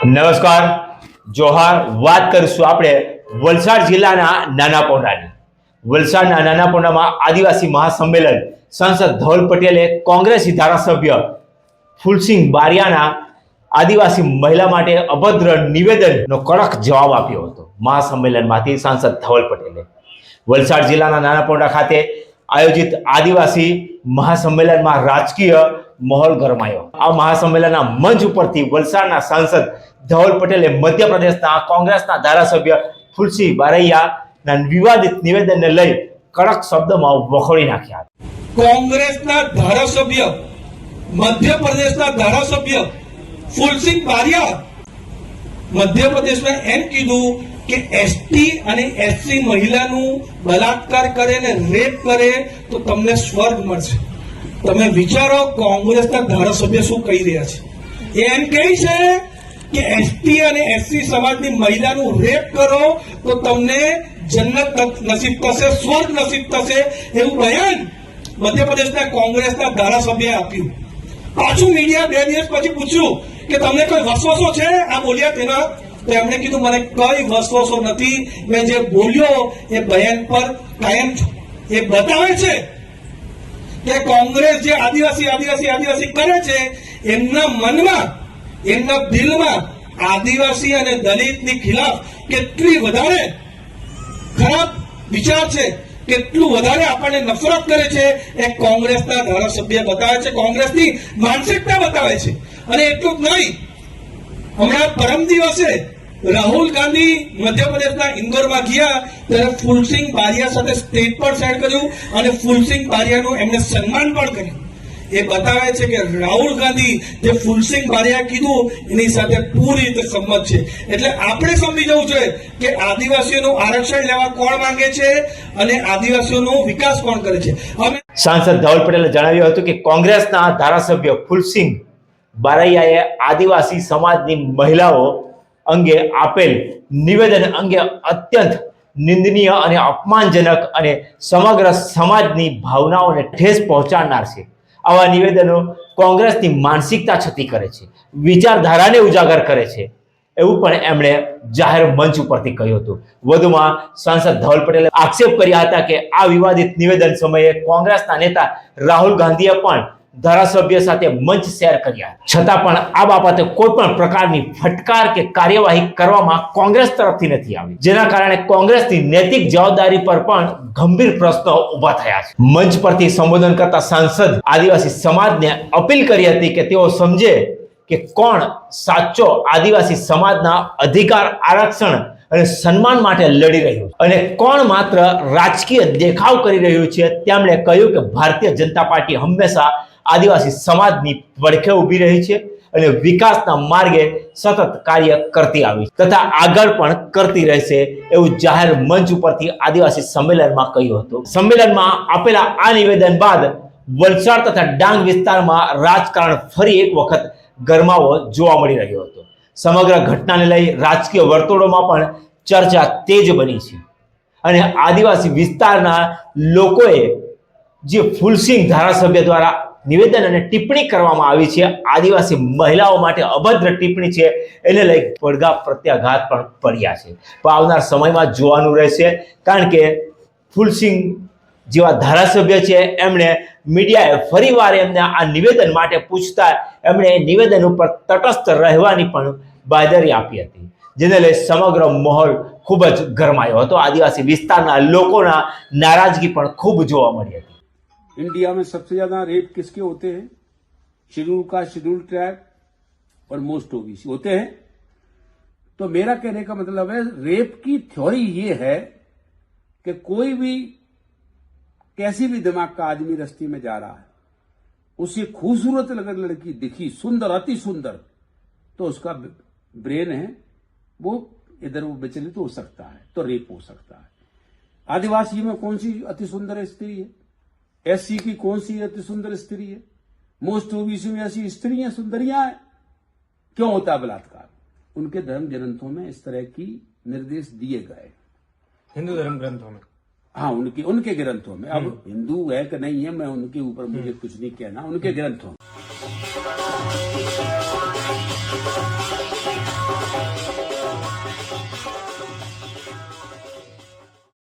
નમસ્કાર, જોહાર. વાત કરીશું આપણે વલસાડ જિલ્લાના નાનાપોંઢાની. વલસાડના નાનાપોંઢામાં આદિવાસી મહાસંમેલન સાંસદ ધવલ પટેલે કોંગ્રેસી ધારાસભ્ય ફૂલસિંહ બારિયાના આદિવાસી મહિલા માટે અભદ્ર નિવેદનનો કડક જવાબ આપ્યો હતો. મહાસંમેલનમાંથી સાંસદ ધવલ પટેલે વલસાડ જિલ્લાના નાનાપોંઢા ખાતે આયોજિત આદિવાસી મહાસંમેલનમાં રાજકીય માહોલ ગરમાયો. આ મહાસંમેલનના મંચ ઉપરથી વલસાડના સાંસદ ધવલ પટેલે મધ્યપ્રદેશના કોંગ્રેસના ધારાસભ્ય ફૂલસિંહ બારૈયાના વિવાદિત નિવેદનને લઈ કડક શબ્દોમાં વખોડી નાખ્યા. કોંગ્રેસના ધારાસભ્ય મધ્યપ્રદેશના ધારાસભ્ય ફૂલસિંહ બારિયા મધ્યપ્રદેશમાં એમ કીધું કે એસટી અને એસસી મહિલાનું બલાત્કાર કરે ને રેપ કરે તો તમને સ્વર્ગ મળશે. તમે વિચારો કોંગ્રેસના ધારાસભ્ય શું કહી રહ્યા છે. એમ કહે છે કે એસટી અને એસસી સમાજની મહિલાનું રેપ કરો તો તમને જન્નત નસીબ થશે, સ્વર્ગ નસીબ થશે, એવું બયાન મધ્યપ્રદેશના કોંગ્રેસના ધારાસભ્યએ આપ્યું. પાછું મીડિયા 2 દિવસ પછી પૂછ્યું કે તમને કોઈ વસવસો છે આ બોલ્યા તેના, તો એમણે કીધું મને કઈ વસવસો નથી, મેં જે બોલ્યો એ બયાન પર કાયમ છું. એ બતાવે છે કે કોંગ્રેસ જે આદિવાસી કરે છે એમના મનમાં, એમના દિલમાં આદિવાસી અને દલિતની ખિલાફ કેટલી વધારે ખરાબ વિચાર છે, કેટલું વધારે આપણને નફરત કરે છે એ કોંગ્રેસના ધારાસભ્ય બતાવે છે, કોંગ્રેસની માનસિકતા બતાવે છે. અને એટલું જ નહીં, હમણાં પરમ દિવસે રાહુલ ગાંધી મધ્યપ્રદેશના ઇન્દોરમાં ગયા ત્યારે ફૂલસિંહ બારિયા સાથે સ્ટેજ પર સાઈડ કર્યું અને ફૂલસિંહ બારિયાનું એમને સન્માન પણ કર્યું. એ બતાવે છે કે રાહુલ ગાંધી જે ફૂલસિંહ બારિયા કીધું એની સાથે પૂરી રીતે સંમત છે. એટલે આપણે સમજી જવું જોઈએ કે આદિવાસીઓનું આરક્ષણ લેવા કોણ માંગે છે અને આદિવાસીઓનો વિકાસ કોણ કરે છે. સાંસદ ધવલ પટેલે જણાવ્યું હતું કે કોંગ્રેસના ધારાસભ્ય ફૂલસિંહ બારૈયાએ આદિવાસી સમાજની મહિલાઓ અંગે આપેલ નિવેદન અંગે અત્યંત નિંદનીય અને અપમાનજનક અને સમગ્ર સમાજની ભાવનાઓને ઠેસ પહોંચાડનાર છે. આવા નિવેદનો કોંગ્રેસની માનસિકતા છતી કરે છે, વિચારધારાને ઉજાગર કરે છે, એવું પણ એમણે જાહેર મંચ ઉપરથી કહ્યું હતું. વધુમાં સાંસદ ધવલ પટેલે આક્ષેપ કર્યા હતા કે આ વિવાદિત નિવેદન સમયે કોંગ્રેસના નેતા રાહુલ ગાંધીએ પણ ધારાસભ્ય સાથે મંચ શેર કર્યા, છતાં પણ આ બાબતે કોઈ પણ પ્રકારની ફટકાર કે કાર્યવાહી કરવામાં કોંગ્રેસ તરફથી નથી આવી, જેના કારણે કોંગ્રેસની નૈતિક જવાબદારી પર પણ ગંભીર પ્રશ્નો ઉભા થયા છે. મંચ પરથી સંબોધન કરતા સાંસદ આદિવાસી સમાજને અપીલ કરી હતી કે તેઓ સમજે કે કોણ સાચો આદિવાસી સમાજના અધિકાર, આરક્ષણ અને સન્માન માટે લડી રહ્યું છે અને કોણ માત્ર રાજકીય દેખાવ કરી રહ્યું છે. તેમણે કહ્યું કે ભારતીય જનતા પાર્ટી હંમેશા આદિવાસી સમાજની પડખે ઊભી રહી છે અને વિકાસના માર્ગે સતત કાર્ય કરતી આવી તથા આગળ પણ કરતી રહેશે, એવું જાહેર મંચ ઉપરથી આદિવાસી સંમેલનમાં કહ્યું હતું. સંમેલનમાં આપેલા આ નિવેદન બાદ વલસાડ તથા ડાંગ વિસ્તારમાં રાજકારણ ફરી એક વખત ગરમાવો જોવા મળી રહ્યો હતો. સમગ્ર ઘટનાને લઈ રાજકીય વર્તુળોમાં પણ ચર્ચા તેજ બની છે અને આદિવાસી વિસ્તારના લોકોએ જે ફૂલસિંહ ધારાસભ્ય દ્વારા નિવેદન અને ટિપ્પણી કરવામાં આવી છે, આદિવાસી મહિલાઓ માટે અભદ્ર ટિપ્પણી છે, એને લઈ પડઘા પ્રત્યાઘાત પણ પડ્યા છે. પણ આવનાર સમયમાં જોવાનું રહેશે, કારણ કે ફૂલસિંહ જેવા ધારાસભ્ય છે એમણે મીડિયાએ ફરીવાર એમને આ નિવેદન માટે પૂછતા એમણે નિવેદન ઉપર તટસ્થ રહેવાની પણ બાંયધરી આપી હતી, જેને લઈ સમગ્ર માહોલ ખૂબ જ ગરમાયો હતો. આદિવાસી વિસ્તારના લોકોના નારાજગી પણ ખૂબ જોવા મળી હતી. इंडिया में सबसे ज्यादा रेप किसके होते हैं? शेड्यूल कास्ट, शेड्यूल ट्राइब और मोस्ट ओबीसी होते हैं. तो मेरा कहने का मतलब है, रेप की थ्योरी ये है कि कोई भी कैसी भी दिमाग का आदमी रस्ते में जा रहा है, उसे खूबसूरत अगर लड़की दिखी, सुंदर, अति सुंदर, तो उसका ब्रेन है वो इधर वो विचलित हो सकता है, तो रेप हो सकता है. आदिवासी में कौन सी अति सुंदर स्त्री है? एससी की कौन सी अति सुंदर स्त्री है? मोस्ट ओबीसी में ऐसी स्त्रियां सुंदरियां हैं. क्यों होता है बलात्कार? उनके धर्म ग्रंथों में इस तरह की निर्देश दिए गए, हिंदू धर्म ग्रंथों में. हाँ, उनके ग्रंथों में. अब हिंदू है कि नहीं है, मैं उनके ऊपर मुझे कुछ नहीं कहना, उनके ग्रंथों में.